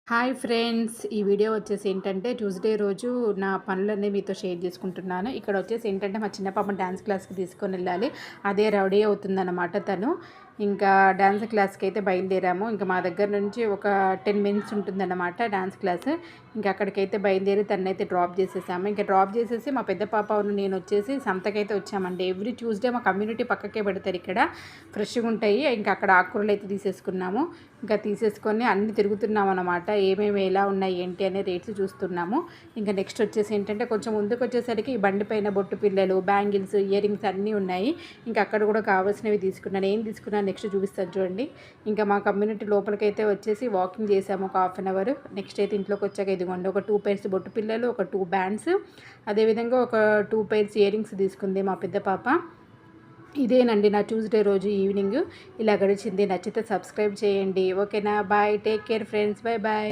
Hi friends! ఈ video వచ్చేసి ఏంటంటే ట్యూస్‌డే రోజు నా పనులన్నీ మీతో షేర్ చేసుకుంటున్నాను. ఇక్కడ వచ్చేసి ఏంటంటే మా చిన్న పాపని డాన్స్ క్లాస్‌కి తీసుకొనెళ్ళాలి. అదే రెడీ అవుతుందన్నమాట తను. ఇంకా డాన్స్ క్లాస్‌కి అయితే బయలుదేరాము. ఇంకా మా దగ్గర నుంచి ఒక 10 మినిట్స్ ఉంటుందన్నమాట డాన్స్ క్లాస్. ఇంకా అక్కడికైతే బయలుదేరి తననైతే డ్రాప్ చేసేసాము. ఇంకా డ్రాప్ చేసేసి మా పెద్ద పాపను నేను వచ్చేసి సంతకైతే వచ్చామండి. ఎవ్రీ ట్యూస్‌డే మా కమ్యూనిటీ పక్కకే పెడతారు ఇక్కడ. ఫ్రెష్‌గా ఉంటాయి. ఇంకా అక్కడ ఆకుకూరలు అయితే తీసేసుకున్నాము. ఇంకా తీసేసుకొని అన్నీ తిరుగుతున్నాం అనమాట. ఏమేమి ఎలా ఉన్నాయి ఏంటి అనే రేట్స్ చూస్తున్నాము. ఇంకా నెక్స్ట్ వచ్చేసి ఏంటంటే కొంచెం ముందుకు వచ్చేసరికి ఈ బండి పైన బొట్టు పిల్లలు, బ్యాంగిల్స్, ఇయర్ రింగ్స్ అన్నీ ఉన్నాయి. ఇంకా అక్కడ కూడా కావాల్సినవి తీసుకున్నాను. ఏం తీసుకున్నాను నెక్స్ట్ చూపిస్తాను చూడండి. ఇంకా మా కమ్యూనిటీ లోపలికైతే వచ్చేసి వాకింగ్ చేసాము ఒక హాఫ్ అన్ అవర్. నెక్స్ట్ అయితే ఇంట్లోకి వచ్చాక ఇదిగోండి ఒక 2 పైర్స్ బొట్టు పిల్లలు, ఒక 2 బ్యాండ్స్, అదేవిధంగా ఒక 2 పైర్స్ ఇయర్ రింగ్స్ తీసుకుంది మా పెద్ద పాప. ఇదేనండి నా ట్యూస్‌డే రోజు ఈవినింగ్ ఇలా గడిచింది. నచ్చితే సబ్స్క్రైబ్ చేయండి. ఓకేనా? Bye. Take care friends. Bye bye.